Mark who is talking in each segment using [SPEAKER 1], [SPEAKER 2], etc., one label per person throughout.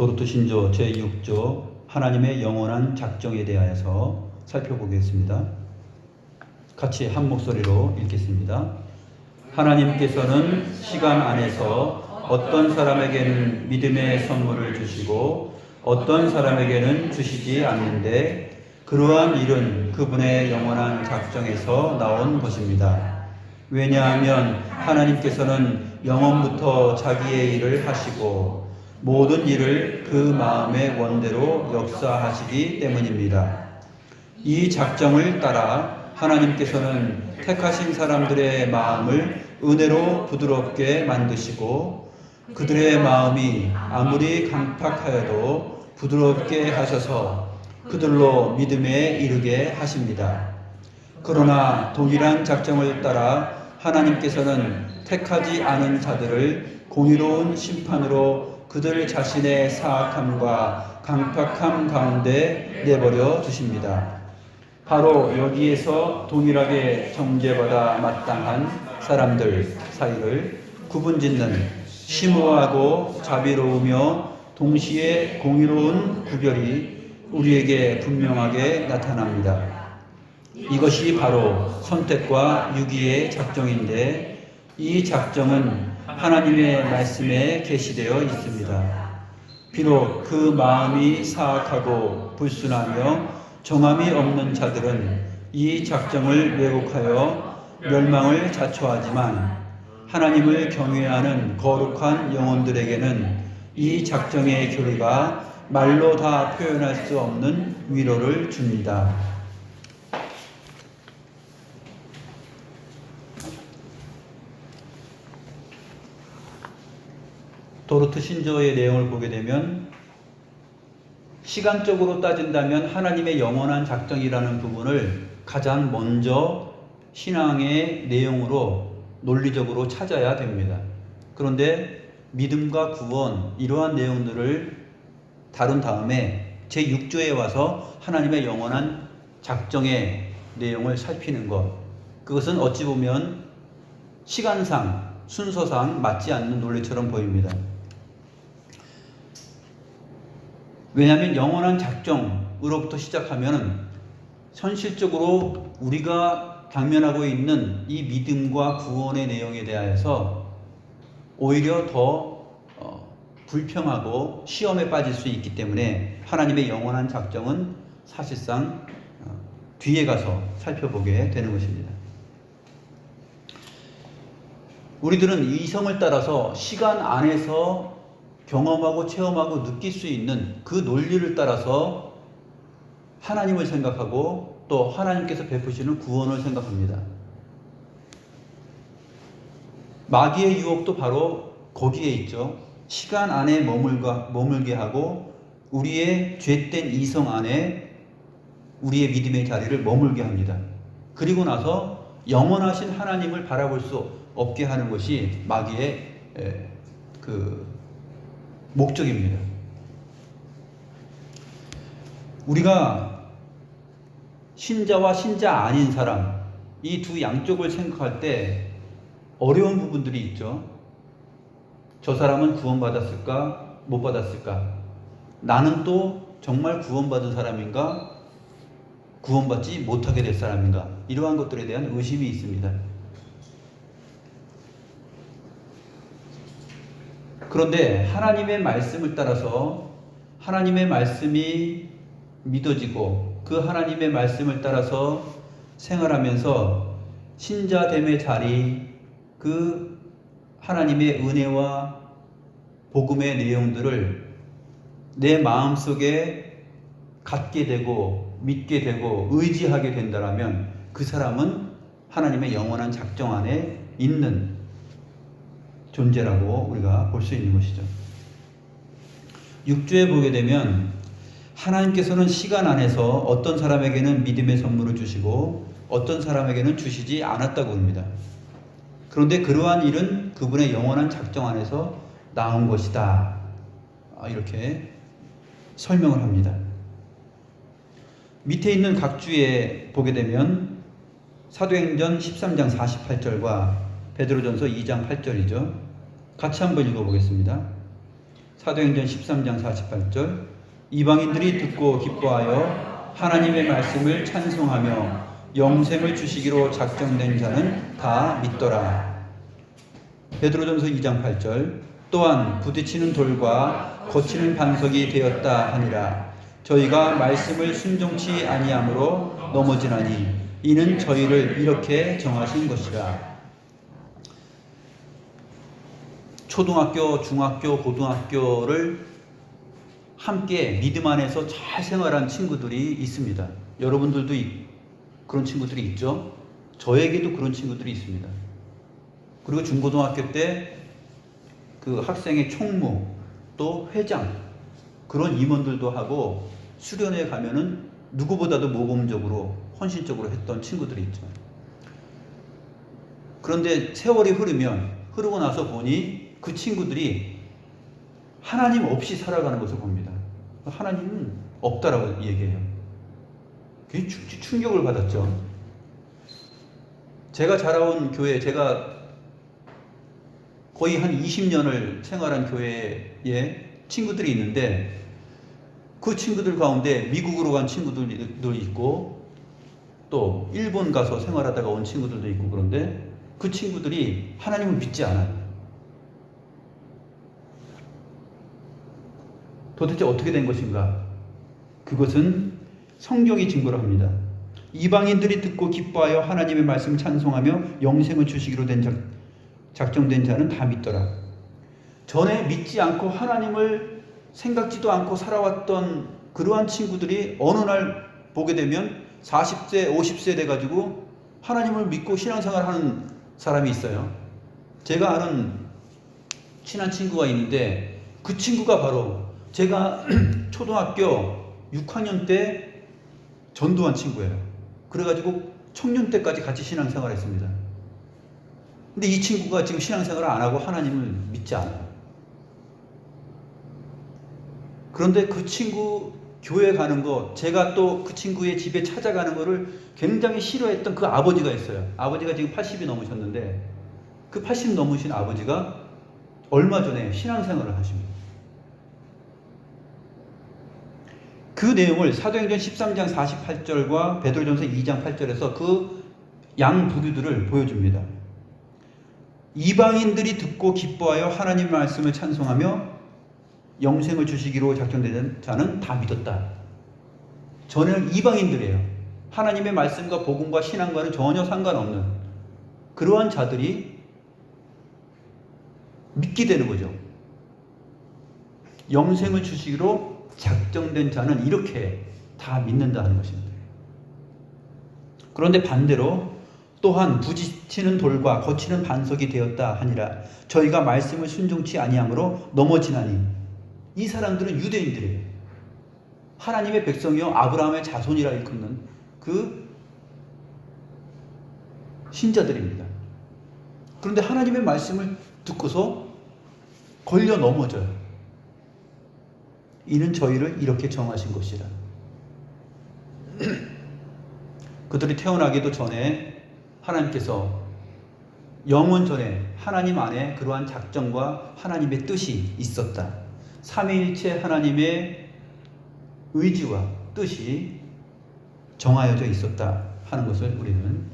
[SPEAKER 1] 도르트 신조 제6조 하나님의 영원한 작정에 대하여서 살펴보겠습니다. 같이 한 목소리로 읽겠습니다. 하나님께서는 시간 안에서 어떤 사람에게는 믿음의 선물을 주시고 어떤 사람에게는 주시지 않는데 그러한 일은 그분의 영원한 작정에서 나온 것입니다. 왜냐하면 하나님께서는 영원부터 자기의 일을 하시고 모든 일을 그 마음의 원대로 역사하시기 때문입니다. 이 작정을 따라 하나님께서는 택하신 사람들의 마음을 은혜로 부드럽게 만드시고 그들의 마음이 아무리 강팍하여도 부드럽게 하셔서 그들로 믿음에 이르게 하십니다. 그러나 동일한 작정을 따라 하나님께서는 택하지 않은 자들을 공의로운 심판으로 그들 자신의 사악함과 강팍함 가운데 내버려 두십니다. 바로 여기에서 동일하게 정죄받아 마땅한 사람들 사이를 구분짓는 심오하고 자비로우며 동시에 공의로운 구별이 우리에게 분명하게 나타납니다. 이것이 바로 선택과 유기의 작정인데 이 작정은 하나님의 말씀에 계시되어 있습니다. 비록 그 마음이 사악하고 불순하며 정함이 없는 자들은 이 작정을 왜곡하여 멸망을 자초하지만 하나님을 경외하는 거룩한 영혼들에게는 이 작정의 교리가 말로 다 표현할 수 없는 위로를 줍니다. 도르트 신조의 내용을 보게 되면 시간적으로 따진다면 하나님의 영원한 작정이라는 부분을 가장 먼저 신앙의 내용으로 논리적으로 찾아야 됩니다. 그런데 믿음과 구원 이러한 내용들을 다룬 다음에 제6조에 와서 하나님의 영원한 작정의 내용을 살피는 것, 그것은 어찌 보면 시간상 순서상 맞지 않는 논리처럼 보입니다. 왜냐하면 영원한 작정으로부터 시작하면 현실적으로 우리가 당면하고 있는 이 믿음과 구원의 내용에 대하여서 오히려 더 불평하고 시험에 빠질 수 있기 때문에 하나님의 영원한 작정은 사실상 뒤에 가서 살펴보게 되는 것입니다. 우리들은 이성을 따라서 시간 안에서 경험하고 체험하고 느낄 수 있는 그 논리를 따라서 하나님을 생각하고 또 하나님께서 베푸시는 구원을 생각합니다. 마귀의 유혹도 바로 거기에 있죠. 시간 안에 머물게 하고 우리의 죄된 이성 안에 우리의 믿음의 자리를 머물게 합니다. 그리고 나서 영원하신 하나님을 바라볼 수 없게 하는 것이 마귀의 목적입니다. 우리가 신자와 신자 아닌 사람, 이 두 양쪽을 생각할 때 어려운 부분들이 있죠. 저 사람은 구원받았을까? 못 받았을까? 나는 또 정말 구원받은 사람인가? 구원받지 못하게 될 사람인가? 이러한 것들에 대한 의심이 있습니다. 그런데 하나님의 말씀을 따라서 하나님의 말씀이 믿어지고 그 하나님의 말씀을 따라서 생활하면서 신자됨의 자리, 그 하나님의 은혜와 복음의 내용들을 내 마음속에 갖게 되고 믿게 되고 의지하게 된다면 그 사람은 하나님의 영원한 작정 안에 있는 존재라고 우리가 볼 수 있는 것이죠. 6조에 보게 되면 하나님께서는 시간 안에서 어떤 사람에게는 믿음의 선물을 주시고 어떤 사람에게는 주시지 않았다고 합니다. 그런데 그러한 일은 그분의 영원한 작정 안에서 나온 것이다. 이렇게 설명을 합니다. 밑에 있는 각주에 보게 되면 사도행전 13장 48절과 베드로전서 2장 8절이죠. 같이 한번 읽어보겠습니다. 사도행전 13장 48절 이방인들이 듣고 기뻐하여 하나님의 말씀을 찬송하며 영생을 주시기로 작정된 자는 다 믿더라. 베드로전서 2장 8절 또한 부딪히는 돌과 거치는 반석이 되었다 하니라. 저희가 말씀을 순종치 아니함으로 넘어지나니 이는 저희를 이렇게 정하신 것이라. 초등학교, 중학교, 고등학교를 함께 믿음 안에서 잘 생활한 친구들이 있습니다. 여러분들도 그런 친구들이 있죠. 저에게도 그런 친구들이 있습니다. 그리고 중고등학교 때 그 학생의 총무 또 회장 그런 임원들도 하고 수련회 가면은 누구보다도 모범적으로 헌신적으로 했던 친구들이 있죠. 그런데 세월이 흐르고 나서 보니 그 친구들이 하나님 없이 살아가는 것을 봅니다. 하나님은 없다라고 얘기해요. 그게 충격을 받았죠. 제가 자라온 교회, 제가 거의 한 20년을 생활한 교회에 친구들이 있는데 그 친구들 가운데 미국으로 간 친구들도 있고 또 일본 가서 생활하다가 온 친구들도 있고 그런데 그 친구들이 하나님을 믿지 않아요. 도대체 어떻게 된 것인가? 그것은 성경이 증거를 합니다. 이방인들이 듣고 기뻐하여 하나님의 말씀을 찬송하며 영생을 주시기로 된 작정된 자는 다 믿더라. 전에 믿지 않고 하나님을 생각지도 않고 살아왔던 그러한 친구들이 어느 날 보게 되면 40세, 50세 돼가지고 하나님을 믿고 신앙생활 하는 사람이 있어요. 제가 아는 친한 친구가 있는데 그 친구가 바로 제가 초등학교 6학년 때 전도한 친구예요. 그래가지고 청년 때까지 같이 신앙생활 했습니다. 근데 이 친구가 지금 신앙생활을 안 하고 하나님을 믿지 않아요. 그런데 그 친구 교회 가는 거, 제가 또 그 친구의 집에 찾아가는 거를 굉장히 싫어했던 그 아버지가 있어요. 아버지가 지금 80이 넘으셨는데 그 80 넘으신 아버지가 얼마 전에 신앙생활을 하십니다. 그 내용을 사도행전 13장 48절과 베드로전서 2장 8절에서 그 양부류들을 보여줍니다. 이방인들이 듣고 기뻐하여 하나님의 말씀을 찬송하며 영생을 주시기로 작정된 자는 다 믿었다. 저는 이방인들이에요. 하나님의 말씀과 복음과 신앙과는 전혀 상관없는 그러한 자들이 믿게 되는 거죠. 영생을 주시기로 작정된 자는 이렇게 다 믿는다는 것입니다. 그런데 반대로 또한 부딪히는 돌과 거치는 반석이 되었다 하니라. 저희가 말씀을 순종치 아니함으로 넘어지나니. 이 사람들은 유대인들이에요. 하나님의 백성이요 아브라함의 자손이라 일컫는 그 신자들입니다. 그런데 하나님의 말씀을 듣고서 걸려 넘어져요. 이는 저희를 이렇게 정하신 것이라. 그들이 태어나기도 전에 하나님께서 영원 전에 하나님 안에 그러한 작정과 하나님의 뜻이 있었다. 삼위일체 하나님의 의지와 뜻이 정하여져 있었다 하는 것을 우리는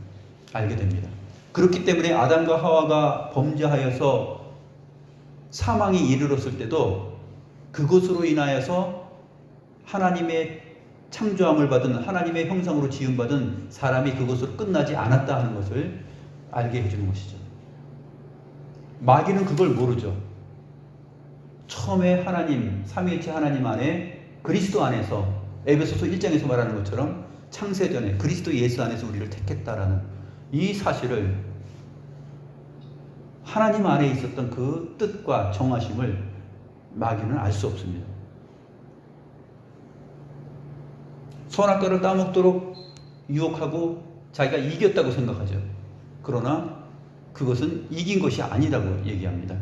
[SPEAKER 1] 알게 됩니다. 그렇기 때문에 아담과 하와가 범죄하여서 사망이 이르렀을 때도 그것으로 인하여서 하나님의 창조함을 받은 하나님의 형상으로 지음받은 사람이 그것으로 끝나지 않았다 하는 것을 알게 해주는 것이죠. 마귀는 그걸 모르죠. 처음에 하나님, 삼위일체 하나님 안에 그리스도 안에서 에베소서 1장에서 말하는 것처럼 창세전에 그리스도 예수 안에서 우리를 택했다라는 이 사실을 하나님 안에 있었던 그 뜻과 정하심을 마귀는 알 수 없습니다. 선악과를 따먹도록 유혹하고 자기가 이겼다고 생각하죠. 그러나 그것은 이긴 것이 아니라고 얘기합니다.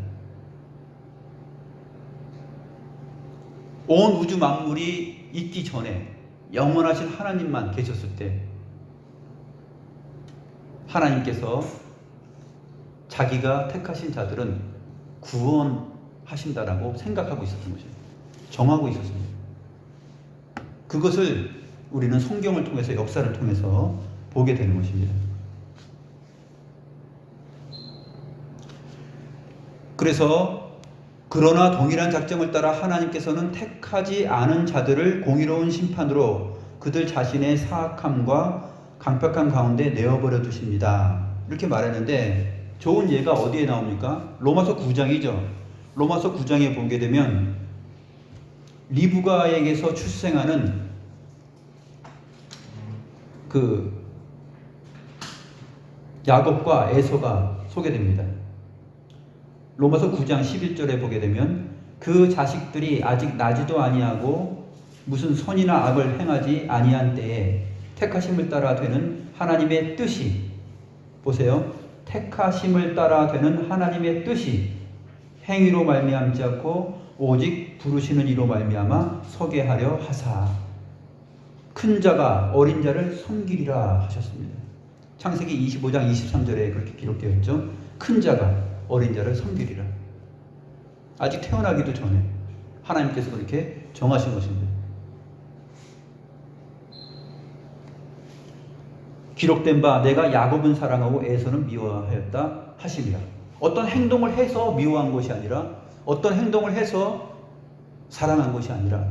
[SPEAKER 1] 온 우주 만물이 있기 전에 영원하신 하나님만 계셨을 때 하나님께서 자기가 택하신 자들은 구원 하신다라고 생각하고 있었던 것이에요. 정하고 있었습니다. 그것을 우리는 성경을 통해서, 역사를 통해서 보게 되는 것입니다. 그래서 그러나 동일한 작정을 따라 하나님께서는 택하지 않은 자들을 공의로운 심판으로 그들 자신의 사악함과 강팍한 가운데 내어버려 두십니다. 이렇게 말했는데 좋은 예가 어디에 나옵니까? 로마서 9장이죠. 로마서 9장에 보게 되면 리브가에게서 출생하는 그 야곱과 에서가 소개됩니다. 로마서 9장 11절에 보게 되면 그 자식들이 아직 나지도 아니하고 무슨 선이나 악을 행하지 아니한 때에 택하심을 따라 되는 하나님의 뜻이, 보세요, 택하심을 따라 되는 하나님의 뜻이 행위로 말미암지 않고 오직 부르시는 이로 말미암아 서게 하려 하사 큰 자가 어린 자를 섬기리라 하셨습니다. 창세기 25장 23절에 그렇게 기록되어 있죠. 큰 자가 어린 자를 섬기리라. 아직 태어나기도 전에 하나님께서 그렇게 정하신 것입니다. 기록된 바 내가 야곱은 사랑하고 에서는 미워하였다 하시니라. 어떤 행동을 해서 미워한 것이 아니라, 어떤 행동을 해서 사랑한 것이 아니라,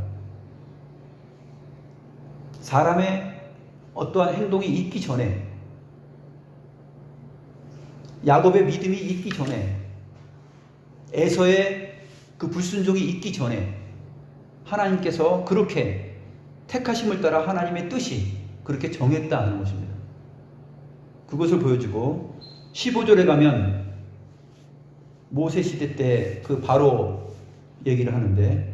[SPEAKER 1] 사람의 어떠한 행동이 있기 전에, 야곱의 믿음이 있기 전에, 에서의 그 불순종이 있기 전에 하나님께서 그렇게 택하심을 따라 하나님의 뜻이 그렇게 정했다는 것입니다. 그것을 보여주고 15절에 가면 모세 시대 때 그 바로 얘기를 하는데,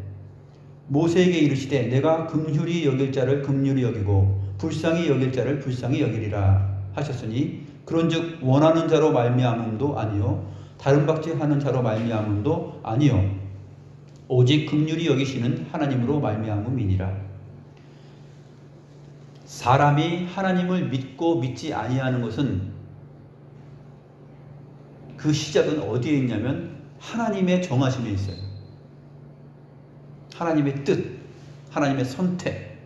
[SPEAKER 1] 모세에게 이르시되 내가 긍휼히 여길 자를 긍휼히 여기고 불쌍히 여길 자를 불쌍히 여기리라 하셨으니 그런즉 원하는 자로 말미암음도 아니요 다른 박질하는 자로 말미암음도 아니요 오직 긍휼히 여기시는 하나님으로 말미암음이니라. 사람이 하나님을 믿고 믿지 아니하는 것은 그 시작은 어디에 있냐면 하나님의 정하심에 있어요. 하나님의 뜻, 하나님의 선택,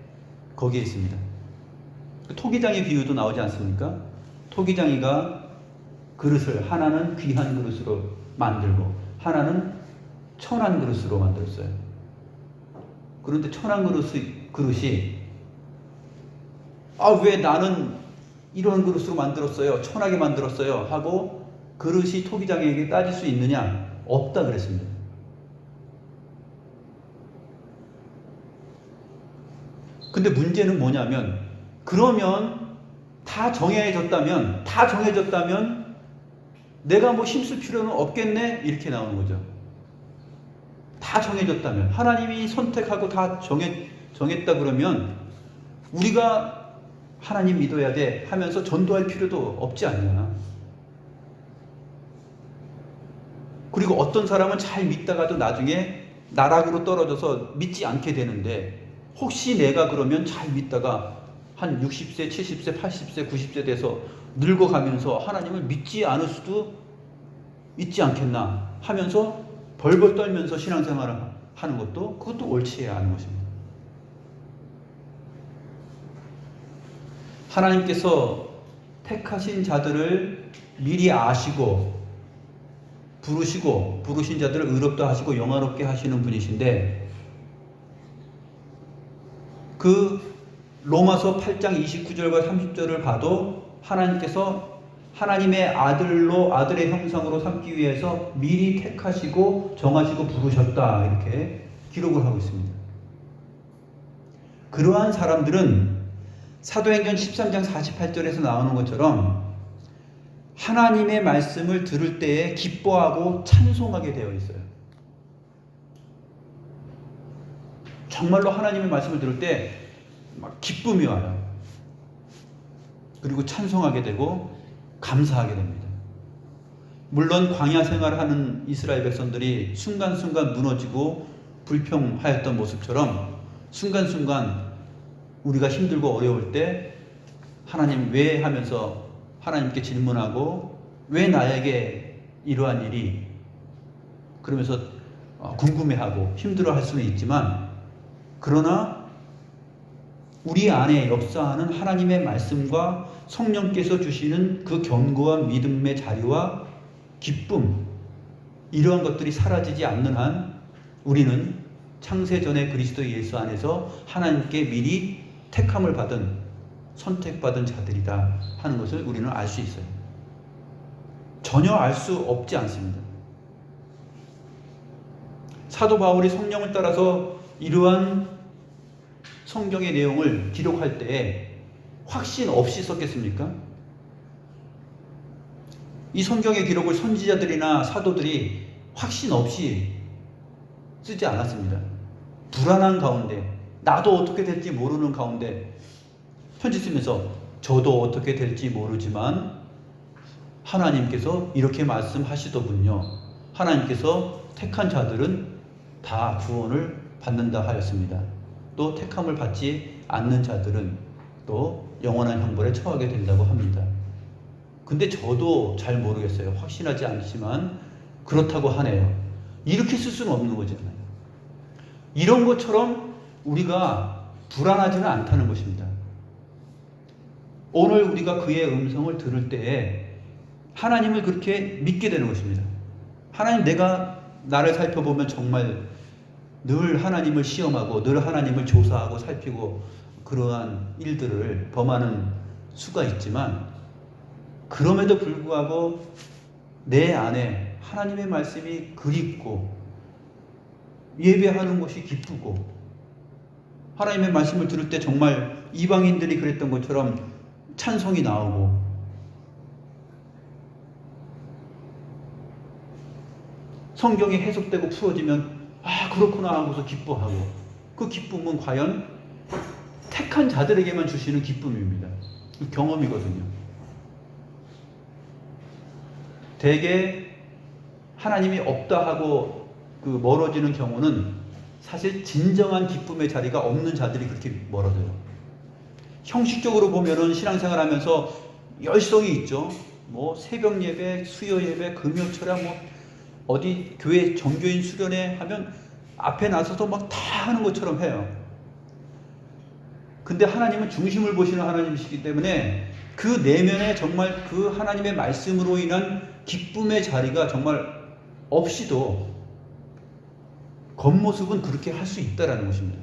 [SPEAKER 1] 거기에 있습니다. 토기장의 비유도 나오지 않습니까? 토기장이가 그릇을, 하나는 귀한 그릇으로 만들고 하나는 천한 그릇으로 만들었어요. 그런데 천한 그릇이 왜 나는 이런 그릇으로 만들었어요, 천하게 만들었어요 하고 그릇이 토기장에게 따질 수 있느냐? 없다 그랬습니다. 근데 문제는 뭐냐면, 그러면 다 정해졌다면 내가 뭐 힘쓸 필요는 없겠네? 이렇게 나오는 거죠. 다 정해졌다면, 하나님이 선택하고 다 정했다 그러면 우리가 하나님 믿어야 돼 하면서 전도할 필요도 없지 않냐. 그리고 어떤 사람은 잘 믿다가도 나중에 나락으로 떨어져서 믿지 않게 되는데, 혹시 내가 그러면 잘 믿다가 한 60세, 70세, 80세, 90세 돼서 늙어가면서 하나님을 믿지 않을 수도 있지 않겠나 하면서 벌벌 떨면서 신앙생활을 하는 것도, 그것도 옳지 않은 것입니다. 하나님께서 택하신 자들을 미리 아시고 부르신 자들을 의롭다 하시고 영화롭게 하시는 분이신데, 그 로마서 8장 29절과 30절을 봐도 하나님께서 하나님의 아들의 형상으로 삼기 위해서 미리 택하시고 정하시고 부르셨다 이렇게 기록을 하고 있습니다. 그러한 사람들은 사도행전 13장 48절에서 나오는 것처럼 하나님의 말씀을 들을 때에 기뻐하고 찬송하게 되어 있어요. 정말로 하나님의 말씀을 들을 때 막 기쁨이 와요. 그리고 찬송하게 되고 감사하게 됩니다. 물론 광야 생활하는 이스라엘 백성들이 순간순간 무너지고 불평하였던 모습처럼 순간순간 우리가 힘들고 어려울 때 하나님 왜 하면서 하나님께 질문하고, 왜 나에게 이러한 일이, 그러면서 궁금해하고 힘들어할 수는 있지만, 그러나 우리 안에 역사하는 하나님의 말씀과 성령께서 주시는 그 견고한 믿음의 자리와 기쁨, 이러한 것들이 사라지지 않는 한 우리는 창세전의 그리스도 예수 안에서 하나님께 미리 택함을 받은, 선택받은 자들이다 하는 것을 우리는 알 수 있어요. 전혀 알 수 없지 않습니다. 사도 바울이 성령을 따라서 이러한 성경의 내용을 기록할 때에 확신 없이 썼겠습니까? 이 성경의 기록을 선지자들이나 사도들이 확신 없이 쓰지 않았습니다. 불안한 가운데, 나도 어떻게 될지 모르는 가운데 편지 쓰면서 저도 어떻게 될지 모르지만 하나님께서 이렇게 말씀하시더군요. 하나님께서 택한 자들은 다 구원을 받는다 하였습니다. 또 택함을 받지 않는 자들은 또 영원한 형벌에 처하게 된다고 합니다. 근데 저도 잘 모르겠어요. 확신하지 않지만 그렇다고 하네요. 이렇게 쓸 수는 없는 거잖아요. 이런 것처럼 우리가 불안하지는 않다는 것입니다. 오늘 우리가 그의 음성을 들을 때에 하나님을 그렇게 믿게 되는 것입니다. 하나님, 내가 나를 살펴보면 정말 늘 하나님을 시험하고 늘 하나님을 조사하고 살피고 그러한 일들을 범하는 수가 있지만, 그럼에도 불구하고 내 안에 하나님의 말씀이 그립고 예배하는 것이 기쁘고, 하나님의 말씀을 들을 때 정말 이방인들이 그랬던 것처럼 찬송이 나오고, 성경이 해석되고 풀어지면 그렇구나 하고서 기뻐하고, 그 기쁨은 과연 택한 자들에게만 주시는 기쁨입니다. 그 경험이거든요. 대개 하나님이 없다 하고 멀어지는 경우는 사실 진정한 기쁨의 자리가 없는 자들이 그렇게 멀어져요. 형식적으로 보면은 신앙생활 하면서 열성이 있죠. 새벽 예배, 수요 예배, 금요 철야, 어디 교회 정교인 수련회 하면 앞에 나서서 막 다 하는 것처럼 해요. 근데 하나님은 중심을 보시는 하나님이시기 때문에 그 내면에 정말 그 하나님의 말씀으로 인한 기쁨의 자리가 정말 없이도 겉모습은 그렇게 할 수 있다라는 것입니다.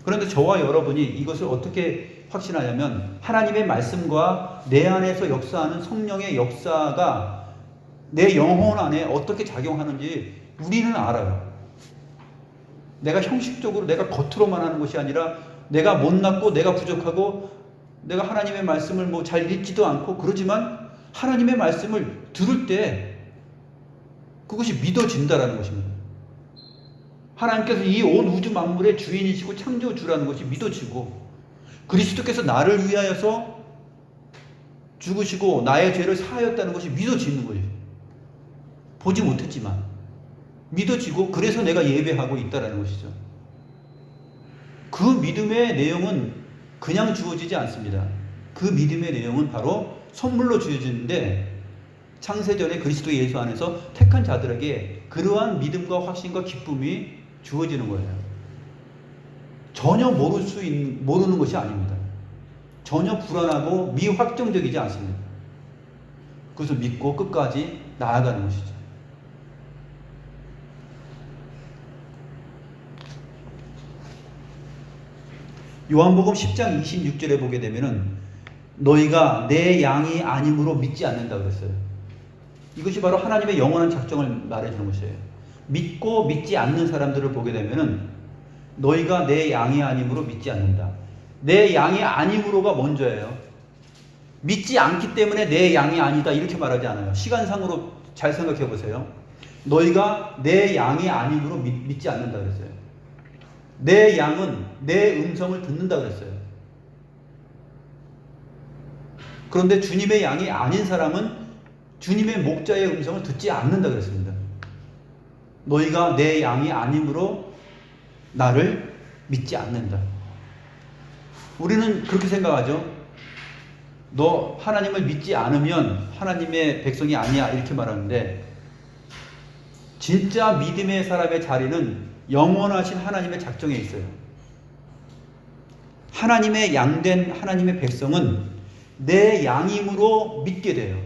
[SPEAKER 1] 그런데 저와 여러분이 이것을 어떻게 확신하냐면, 하나님의 말씀과 내 안에서 역사하는 성령의 역사가 내 영혼 안에 어떻게 작용하는지 우리는 알아요. 내가 형식적으로, 내가 겉으로만 하는 것이 아니라, 내가 못났고 내가 부족하고 내가 하나님의 말씀을 잘 읽지도 않고 그러지만 하나님의 말씀을 들을 때 그것이 믿어진다라는 것입니다. 하나님께서 이 온 우주 만물의 주인이시고 창조주라는 것이 믿어지고, 그리스도께서 나를 위하여서 죽으시고 나의 죄를 사하였다는 것이 믿어지는 거예요. 보지 못했지만 믿어지고, 그래서 내가 예배하고 있다는 것이죠. 그 믿음의 내용은 그냥 주어지지 않습니다. 그 믿음의 내용은 바로 선물로 주어지는데, 창세전에 그리스도 예수 안에서 택한 자들에게 그러한 믿음과 확신과 기쁨이 주어지는 거예요. 전혀 모르는 것이 아닙니다. 전혀 불안하고 미확정적이지 않습니다. 그것을 믿고 끝까지 나아가는 것이죠. 요한복음 10장 26절에 보게 되면은 너희가 내 양이 아님으로 믿지 않는다 그랬어요. 이것이 바로 하나님의 영원한 작정을 말해주는 것이에요. 믿고 믿지 않는 사람들을 보게 되면은 너희가 내 양이 아님으로 믿지 않는다. 내 양이 아님으로가 먼저예요. 믿지 않기 때문에 내 양이 아니다 이렇게 말하지 않아요. 시간상으로 잘 생각해 보세요. 너희가 내 양이 아님으로 믿지 않는다 그랬어요. 내 양은 내 음성을 듣는다 그랬어요. 그런데 주님의 양이 아닌 사람은 주님의 목자의 음성을 듣지 않는다 그랬습니다. 너희가 내 양이 아님으로 나를 믿지 않는다. 우리는 그렇게 생각하죠. 너 하나님을 믿지 않으면 하나님의 백성이 아니야 이렇게 말하는데, 진짜 믿음의 사람의 자리는 영원하신 하나님의 작정에 있어요. 하나님의 양된 하나님의 백성은 내 양임으로 믿게 돼요.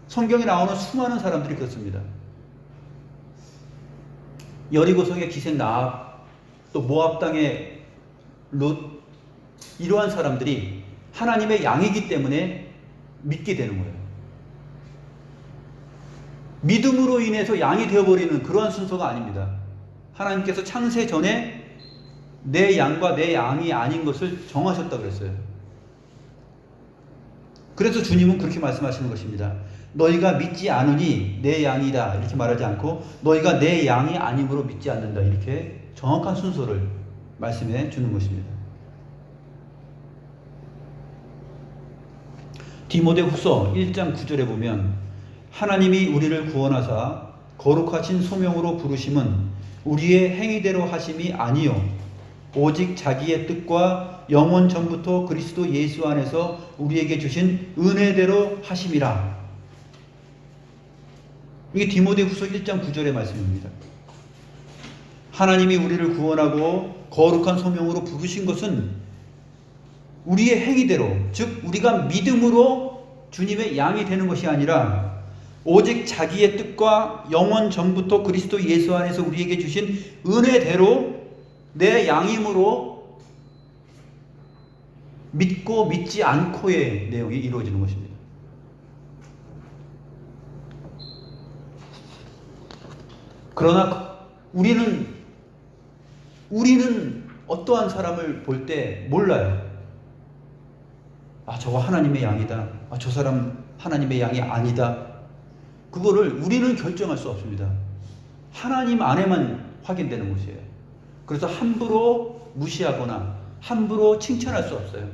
[SPEAKER 1] 성경에 나오는 수많은 사람들이 그렇습니다. 여리고성의 기생 나압, 또 모압 땅의 룻, 이러한 사람들이 하나님의 양이기 때문에 믿게 되는 거예요. 믿음으로 인해서 양이 되어버리는 그러한 순서가 아닙니다. 하나님께서 창세 전에 내 양과 내 양이 아닌 것을 정하셨다고 그랬어요. 그래서 주님은 그렇게 말씀하시는 것입니다. 너희가 믿지 않으니 내 양이다 이렇게 말하지 않고 너희가 내 양이 아님으로 믿지 않는다 이렇게 정확한 순서를 말씀해 주는 것입니다. 디모데후서 1장 9절에 보면 하나님이 우리를 구원하사 거룩하신 소명으로 부르심은 우리의 행위대로 하심이 아니요 오직 자기의 뜻과 영원 전부터 그리스도 예수 안에서 우리에게 주신 은혜대로 하심이라. 이게 디모데후서 1장 9절의 말씀입니다. 하나님이 우리를 구원하고 거룩한 소명으로 부르신 것은 우리의 행위대로, 즉 우리가 믿음으로 주님의 양이 되는 것이 아니라 오직 자기의 뜻과 영원 전부터 그리스도 예수 안에서 우리에게 주신 은혜대로 내 양임으로 믿고 믿지 않고의 내용이 이루어지는 것입니다. 그러나 우리는 어떠한 사람을 볼 때 몰라요. 아, 저거 하나님의 양이다. 아, 저 사람 하나님의 양이 아니다. 그거를 우리는 결정할 수 없습니다. 하나님 안에만 확인되는 것이에요. 그래서 함부로 무시하거나 함부로 칭찬할 수 없어요.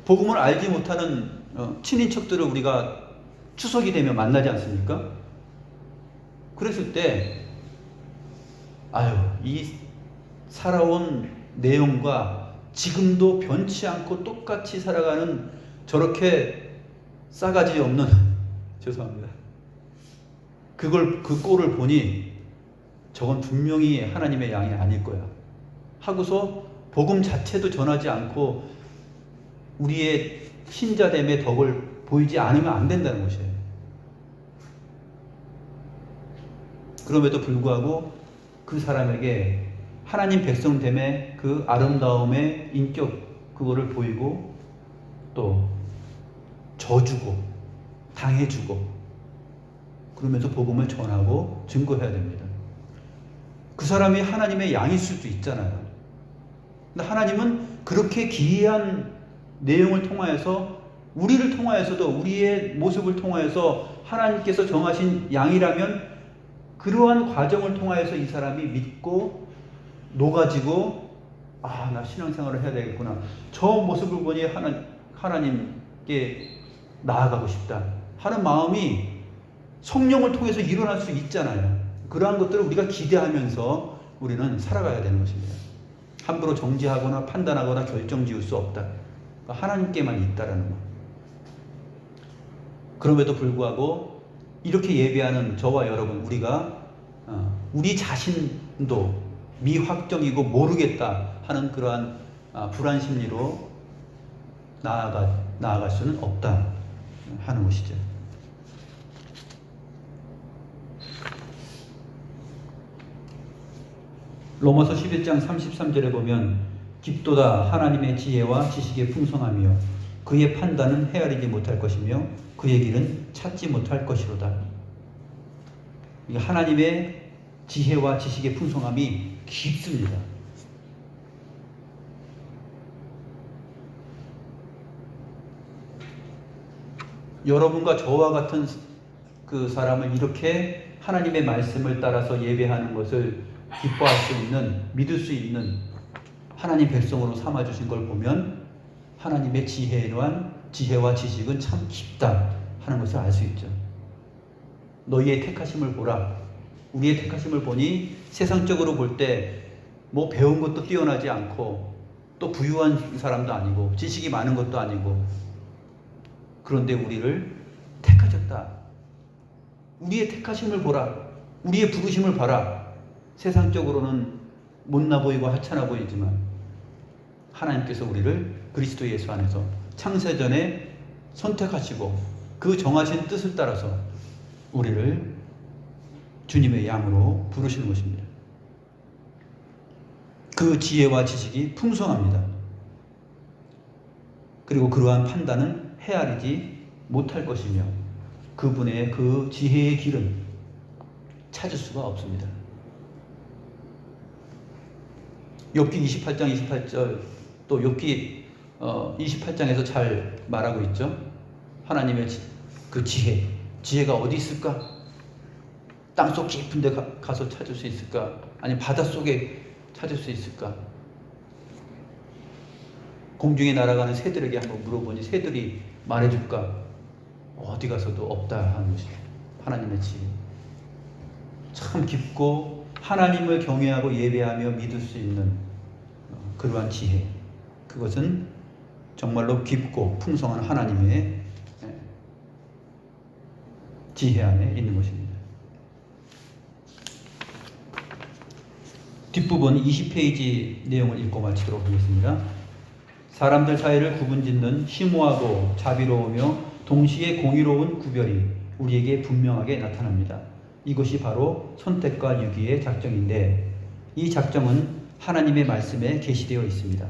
[SPEAKER 1] 복음을 알지 못하는 친인척들을 우리가 추석이 되면 만나지 않습니까? 그랬을 때 이 살아온 내용과 지금도 변치 않고 똑같이 살아가는 저렇게 싸가지 없는 죄송합니다. 그 꼴을 보니 저건 분명히 하나님의 양이 아닐 거야 하고서 복음 자체도 전하지 않고 우리의 신자됨의 덕을 보이지 않으면 안 된다는 것이에요. 그럼에도 불구하고 그 사람에게 하나님 백성됨의 그 아름다움의 인격 그거를 보이고 또 져주고 당해주고 그러면서 복음을 전하고 증거해야 됩니다. 그 사람이 하나님의 양일 수도 있잖아요. 근데 하나님은 그렇게 기이한 내용을 통하여서 우리를 통하여서도 우리의 모습을 통하여서 하나님께서 정하신 양이라면 그러한 과정을 통하여서 이 사람이 믿고 녹아지고 나 신앙생활을 해야 되겠구나. 저 모습을 보니 하나님께 나아가고 싶다 하는 마음이 성령을 통해서 일어날 수 있잖아요. 그러한 것들을 우리가 기대하면서 우리는 살아가야 되는 것입니다. 함부로 정죄하거나 판단하거나 결정 지을 수 없다. 하나님께만 있다라는 것. 그럼에도 불구하고 이렇게 예배하는 저와 여러분, 우리가 우리 자신도 미확정이고 모르겠다 하는 그러한 불안 심리로 나아갈 수는 없다 하는 것이죠. 로마서 11장 33절에 보면 깊도다 하나님의 지혜와 지식의 풍성함이요 그의 판단은 헤아리지 못할 것이며 그의 길은 찾지 못할 것이로다. 하나님의 지혜와 지식의 풍성함이 깊습니다. 여러분과 저와 같은 그 사람을 이렇게 하나님의 말씀을 따라서 예배하는 것을 기뻐할 수 있는, 믿을 수 있는 하나님 백성으로 삼아주신 걸 보면 하나님의 지혜와 지식은 참 깊다 하는 것을 알 수 있죠. 너희의 택하심을 보라. 우리의 택하심을 보니 세상적으로 볼 때 뭐 배운 것도 뛰어나지 않고 또 부유한 사람도 아니고 지식이 많은 것도 아니고 그런데 우리를 택하셨다. 않다. 우리의 택하심을 보라. 우리의 부르심을 봐라. 세상적으로는 못나 보이고 하찮아 보이지만 하나님께서 우리를 그리스도 예수 안에서 창세전에 선택하시고 그 정하신 뜻을 따라서 우리를 주님의 양으로 부르시는 것입니다. 그 지혜와 지식이 풍성합니다. 그리고 그러한 판단은 헤아리지 못할 것이며 그분의 그 지혜의 길은 찾을 수가 없습니다. 욥기 28장 28절 또 욥기 28장에서 잘 말하고 있죠. 하나님의 그 지혜가 어디 있을까? 땅속 깊은 데 가서 찾을 수 있을까? 아니 바닷속에 찾을 수 있을까? 공중에 날아가는 새들에게 한번 물어보니 새들이 말해줄까? 어디 가서도 없다 하는 것이 하나님의 지혜. 참 깊고 하나님을 경외하고 예배하며 믿을 수 있는 그러한 지혜. 그것은 정말로 깊고 풍성한 하나님의 지혜 안에 있는 것입니다. 뒷부분 20페이지 내용을 읽고 마치도록 하겠습니다. 사람들 사이를 구분짓는 심오하고 자비로우며 동시에 공의로운 구별이 우리에게 분명하게 나타납니다. 이것이 바로 선택과 유기의 작정인데 이 작정은 하나님의 말씀에 계시되어 있습니다.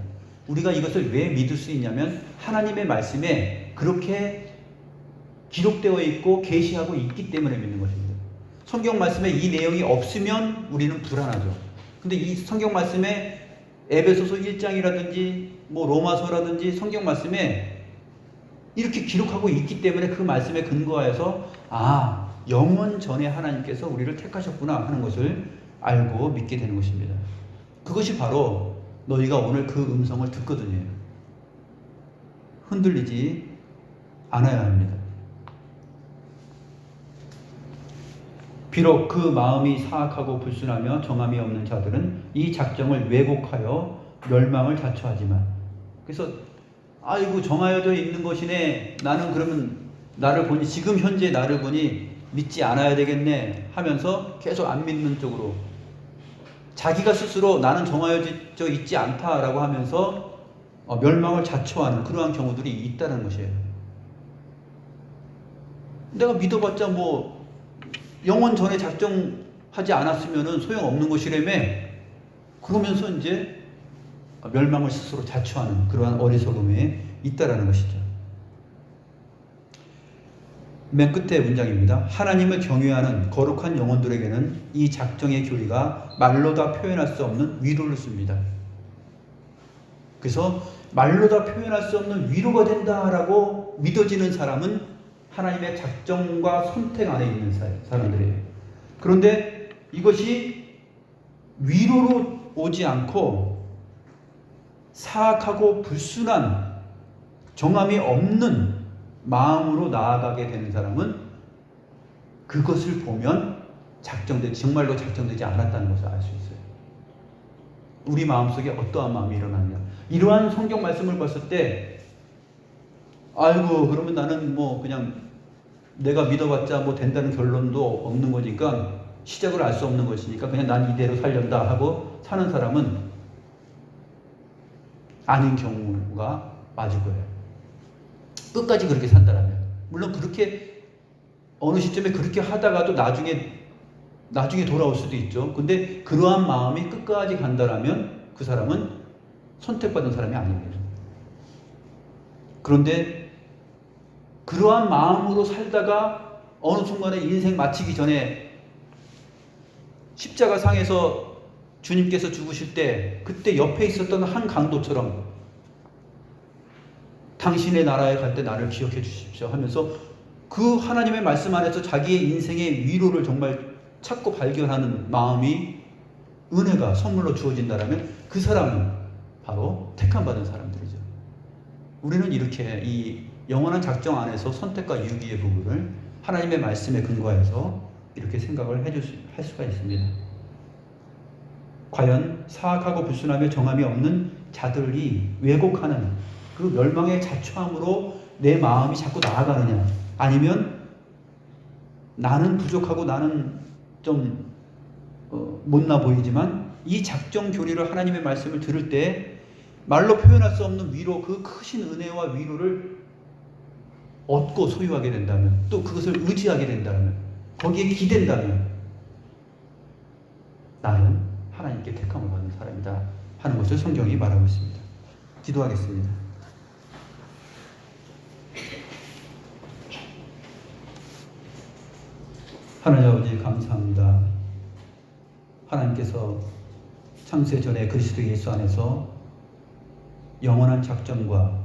[SPEAKER 1] 우리가 이것을 왜 믿을 수 있냐면 하나님의 말씀에 그렇게 기록되어 있고 계시하고 있기 때문에 믿는 것입니다. 성경 말씀에 이 내용이 없으면 우리는 불안하죠. 근데 이 성경 말씀에 에베소서 1장이라든지 로마서라든지 성경 말씀에 이렇게 기록하고 있기 때문에 그 말씀에 근거하여서 영원 전에 하나님께서 우리를 택하셨구나 하는 것을 알고 믿게 되는 것입니다. 그것이 바로 너희가 오늘 그 음성을 듣거든요. 흔들리지 않아야 합니다. 비록 그 마음이 사악하고 불순하며 정함이 없는 자들은 이 작정을 왜곡하여 멸망을 자초하지만 그래서 아이고 정하여져 있는 것이네 나는 그러면 나를 보니 지금 현재 나를 보니 믿지 않아야 되겠네 하면서 계속 안 믿는 쪽으로 자기가 스스로 나는 정하여져 있지 않다라고 하면서 멸망을 자초하는 그러한 경우들이 있다는 것이에요. 내가 믿어봤자 영원 전에 작정하지 않았으면 소용없는 것이라며 그러면서 이제 멸망을 스스로 자초하는 그러한 어리석음에 있다라는 것이죠. 맨 끝에 문장입니다. 하나님을 경외하는 거룩한 영혼들에게는 이 작정의 교리가 말로 다 표현할 수 없는 위로를 씁니다. 그래서 말로 다 표현할 수 없는 위로가 된다라고 믿어지는 사람은 하나님의 작정과 선택 안에 있는 사람들이에요. 그런데 이것이 위로로 오지 않고 사악하고 불순한 정함이 없는 마음으로 나아가게 되는 사람은 그것을 보면 정말로 작정되지 않았다는 것을 알 수 있어요. 우리 마음속에 어떠한 마음이 일어나느냐. 이러한 성경 말씀을 봤을 때 아이고 그러면 나는 그냥 내가 믿어봤자 된다는 결론도 없는 거니까 시작을 알 수 없는 것이니까 그냥 난 이대로 살련다 하고 사는 사람은 아닌 경우가 맞을 거예요. 끝까지 그렇게 산다라면 물론 그렇게 어느 시점에 그렇게 하다가도 나중에 돌아올 수도 있죠. 근데 그러한 마음이 끝까지 간다라면 그 사람은 선택받은 사람이 아닙니다. 그런데 그러한 마음으로 살다가 어느 순간에 인생 마치기 전에 십자가 상에서 주님께서 죽으실 때 그때 옆에 있었던 한 강도처럼 당신의 나라에 갈 때 나를 기억해 주십시오 하면서 그 하나님의 말씀 안에서 자기의 인생의 위로를 정말 찾고 발견하는 마음이 은혜가 선물로 주어진다면 그 사람은 바로 택함받은 사람들이죠. 우리는 이렇게 이 영원한 작정 안에서 선택과 유기의 부분을 하나님의 말씀에 근거해서 이렇게 생각을 할 수가 있습니다. 과연 사악하고 불순하며 정함이 없는 자들이 왜곡하는 그 멸망의 자초함으로 내 마음이 자꾸 나아가느냐, 아니면 나는 부족하고 나는 좀 못나 보이지만 이 작정 교리를 하나님의 말씀을 들을 때 말로 표현할 수 없는 위로, 그 크신 은혜와 위로를 얻고 소유하게 된다면, 또 그것을 의지하게 된다면, 거기에 기댄다면 나는 하나님께 택함을 받는 사람이다 하는 것을 성경이 말하고 있습니다. 기도하겠습니다. 하나님 아버지 감사합니다. 하나님께서 창세 전에 그리스도 예수 안에서 영원한 작정과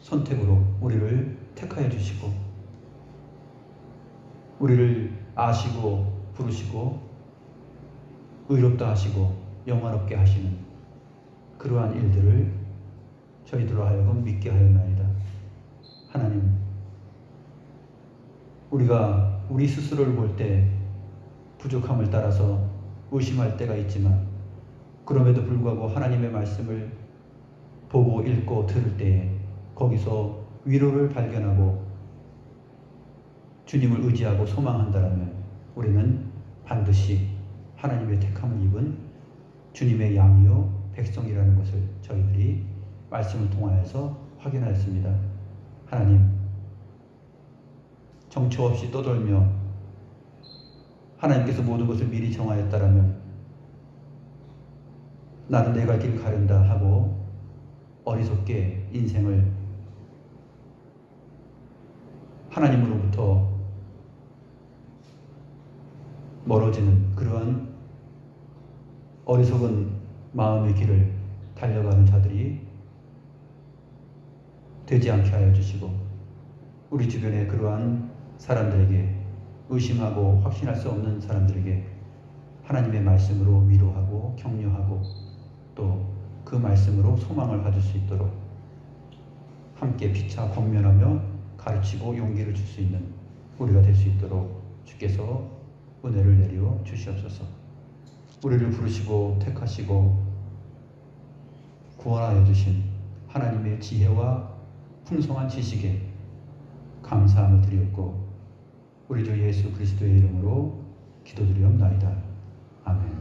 [SPEAKER 1] 선택으로 우리를 택하여 주시고 우리를 아시고 부르시고 의롭다 하시고 영화롭게 하시는 그러한 일들을 저희들로 하여금 믿게 하였나이다. 하나님, 우리가 우리 스스로를 볼 때 부족함을 따라서 의심할 때가 있지만 그럼에도 불구하고 하나님의 말씀을 보고 읽고 들을 때에 거기서 위로를 발견하고 주님을 의지하고 소망한다면 우리는 반드시 하나님의 택함을 입은 주님의 양이요 백성이라는 것을 저희들이 말씀을 통하여서 확인하였습니다. 하나님, 정처 없이 떠돌며 하나님께서 모든 것을 미리 정하였다라면 나는 내 갈 길 가련다 하고 어리석게 인생을 하나님으로부터 멀어지는 그러한 어리석은 마음의 길을 달려가는 자들이 되지 않게 하여 주시고 우리 주변의 그러한 사람들에게 의심하고 확신할 수 없는 사람들에게 하나님의 말씀으로 위로하고 격려하고 또 그 말씀으로 소망을 가질 수 있도록 함께 피차 권면하며 가르치고 용기를 줄 수 있는 우리가 될 수 있도록 주께서 은혜를 내려 주시옵소서. 우리를 부르시고 택하시고 구원하여 주신 하나님의 지혜와 풍성한 지식에 감사함을 드렸고 우리 주 예수 그리스도의 이름으로 기도드리옵나이다. 아멘.